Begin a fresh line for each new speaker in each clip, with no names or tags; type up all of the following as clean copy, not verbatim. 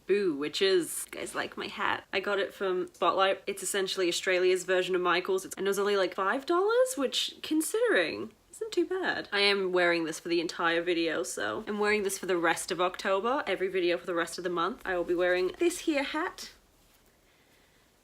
Boo Witches. You guys like my hat? I got it from Spotlight. It's essentially Australia's version of Michael's, and it was only like $5, which, considering, isn't too bad. I am wearing this for the entire video, so I'm wearing this for the rest of October. Every video for the rest of the month, I will be wearing this here hat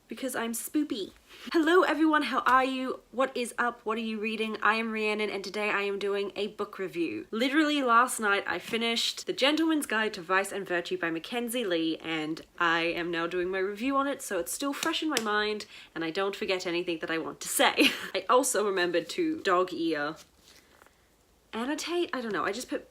because I'm spoopy. Hello everyone, how are you? What is up? What are you reading? I am Rhiannon, and today I am doing a book review. Literally last night I finished The Gentleman's Guide to Vice and Virtue by Mackenzie Lee, and I am now doing my review on it, so it's still fresh in my mind and I don't forget anything that I want to say. I also remembered to dog ear annotate? I don't know, I just put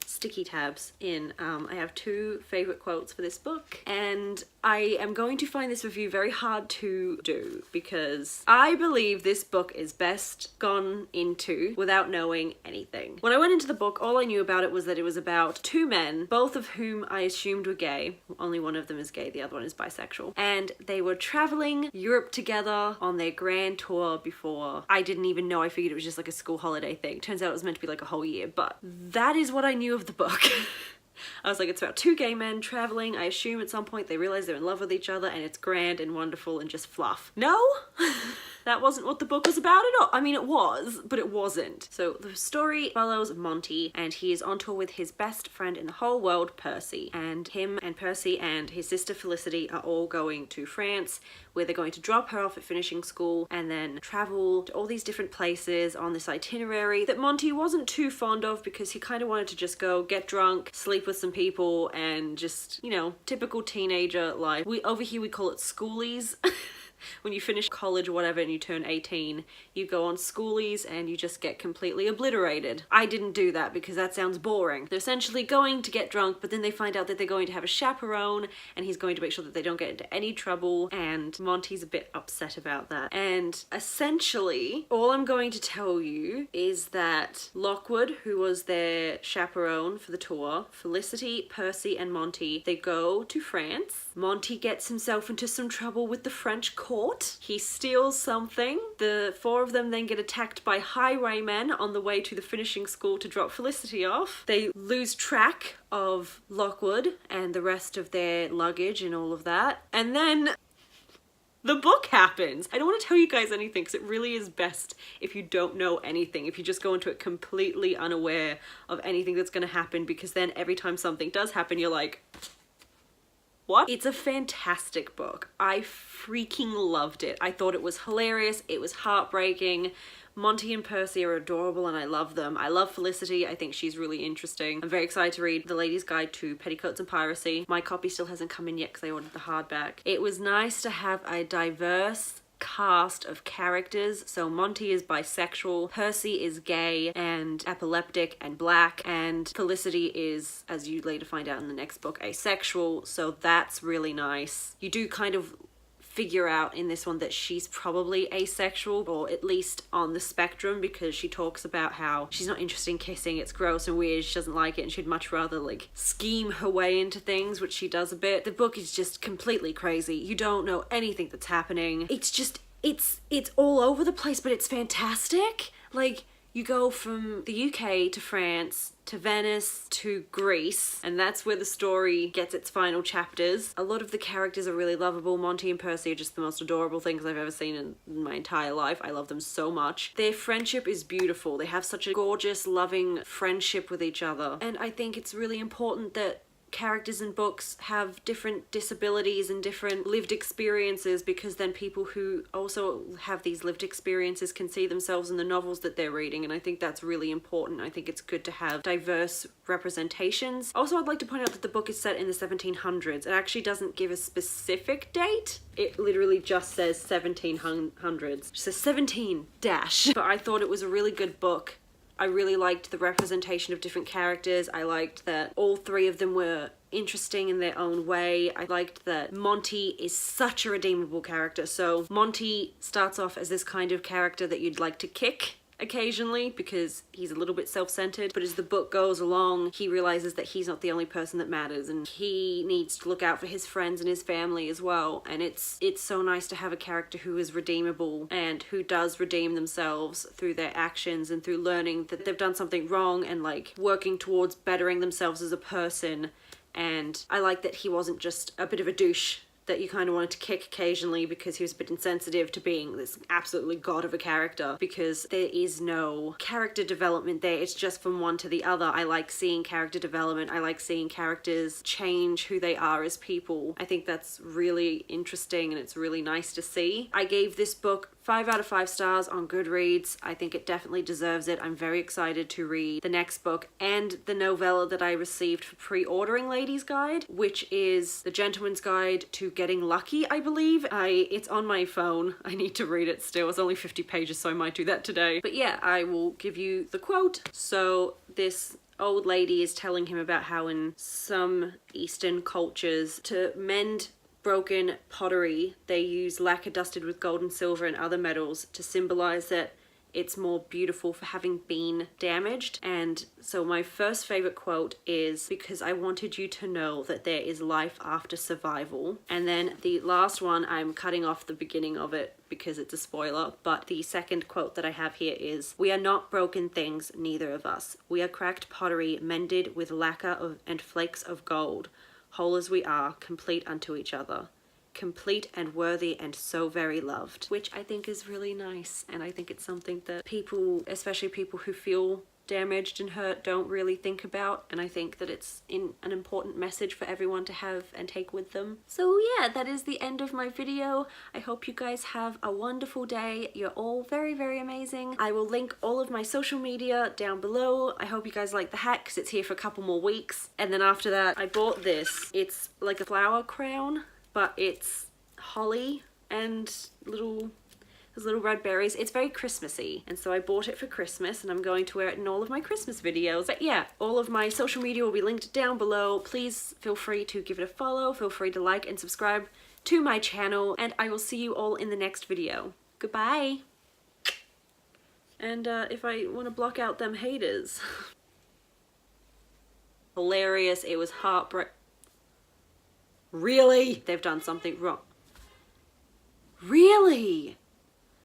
sticky tabs in. I have two favorite quotes for this book, and I am going to find this review very hard to do because I believe this book is best gone into without knowing anything. When I went into the book, all I knew about it was that it was about two men, both of whom I assumed were gay. Only one of them is gay, the other one is bisexual. And they were traveling Europe together on their grand tour before. I didn't even know, I figured it was just like a school holiday thing. Turns out it was meant to be like a whole year, but that is what I knew of the book. I was like, it's about two gay men traveling. I assume at some point they realize they're in love with each other and it's grand and wonderful and just fluff. No? That wasn't what the book was about at all. I mean, it was, but it wasn't. So the story follows Monty, and he is on tour with his best friend in the whole world, Percy. And him and Percy and his sister Felicity are all going to France, where they're going to drop her off at finishing school and then travel to all these different places on this itinerary that Monty wasn't too fond of because he kind of wanted to just go get drunk, sleep with some people, and just, you know, typical teenager life. Over here we call it schoolies. When you finish college or whatever and you turn 18, you go on schoolies and you just get completely obliterated. I didn't do that because that sounds boring. They're essentially going to get drunk, but then they find out that they're going to have a chaperone and he's going to make sure that they don't get into any trouble, and Monty's a bit upset about that. And essentially, all I'm going to tell you is that Lockwood, who was their chaperone for the tour, Felicity, Percy, and Monty, they go to France. Monty gets himself into some trouble with the French court. He steals something. The four of them then get attacked by highwaymen on the way to the finishing school to drop Felicity off. They lose track of Lockwood and the rest of their luggage and all of that. And then the book happens. I don't want to tell you guys anything because it really is best if you don't know anything, if you just go into it completely unaware of anything that's going to happen, because then every time something does happen, you're like, what? It's a fantastic book. I freaking loved it. I thought it was hilarious. It was heartbreaking. Monty and Percy are adorable and I love them. I love Felicity. I think she's really interesting. I'm very excited to read The Lady's Guide to Petticoats and Piracy. My copy still hasn't come in yet because I ordered the hardback. It was nice to have a diverse cast of characters. So Monty is bisexual, Percy is gay and epileptic and black, and Felicity is, as you later find out in the next book, asexual. So that's really nice. You do kind of figure out in this one that she's probably asexual, or at least on the spectrum, because she talks about how she's not interested in kissing, it's gross and weird, she doesn't like it, and she'd much rather like scheme her way into things, which she does a bit. The book is just completely crazy. You don't know anything that's happening. It's just, it's all over the place, but it's fantastic. Like, you go from the UK to France to Venice to Greece, and that's where the story gets its final chapters. A lot of the characters are really lovable. Monty and Percy are just the most adorable things I've ever seen in my entire life. I love them so much. Their friendship is beautiful. They have such a gorgeous, loving friendship with each other. And I think it's really important that characters in books have different disabilities and different lived experiences, because then people who also have these lived experiences can see themselves in the novels that they're reading, and I think that's really important. I think it's good to have diverse representations. Also, I'd like to point out that the book is set in the 1700s. It actually doesn't give a specific date. It literally just says 1700s. It says 17 dash. But I thought it was a really good book. I really liked the representation of different characters. I liked that all three of them were interesting in their own way. I liked that Monty is such a redeemable character. So Monty starts off as this kind of character that you'd like to kick occasionally because he's a little bit self-centered, but as the book goes along, he realizes that he's not the only person that matters, and he needs to look out for his friends and his family as well. And it's so nice to have a character who is redeemable and who does redeem themselves through their actions and through learning that they've done something wrong and like working towards bettering themselves as a person and I like that he wasn't just a bit of a douche that you kind of wanted to kick occasionally because he was a bit insensitive to being this absolutely god of a character, because there is no character development there. It's just from one to the other. I like seeing character development. I like seeing characters change who they are as people. I think that's really interesting and it's really nice to see. I gave this book 5 out of 5 stars on Goodreads. I think it definitely deserves it. I'm very excited to read the next book and the novella that I received for pre-ordering Ladies Guide, which is The Gentleman's Guide to Getting Lucky, I believe. It's on my phone. I need to read it still. It's only 50 pages, so I might do that today. But yeah, I will give you the quote. So this old lady is telling him about how in some Eastern cultures, to mend broken pottery, they use lacquer dusted with gold and silver and other metals to symbolize that it's more beautiful for having been damaged. And so my first favorite quote is, "Because I wanted you to know that there is life after survival." And then the last one, I'm cutting off the beginning of it because it's a spoiler, but the second quote that I have here is, "We are not broken things, neither of us. We are cracked pottery mended with lacquer and flakes of gold. Whole as we are, complete unto each other. Complete and worthy and so very loved," which I think is really nice. And I think it's something that people, especially people who feel damaged and hurt, don't really think about. And I think that it's an important message for everyone to have and take with them. So yeah, that is the end of my video. I hope you guys have a wonderful day. You're all very, very amazing. I will link all of my social media down below. I hope you guys like the hat because it's here for a couple more weeks. And then after that, I bought this. It's like a flower crown, but it's holly and there's little red berries. It's very Christmassy, and so I bought it for Christmas and I'm going to wear it in all of my Christmas videos. But yeah, all of my social media will be linked down below. Please feel free to give it a follow, feel free to like and subscribe to my channel, and I will see you all in the next video. Goodbye! And if I want to block out them haters. Hilarious, it was heartbreak. Really? They've done something wrong. Really?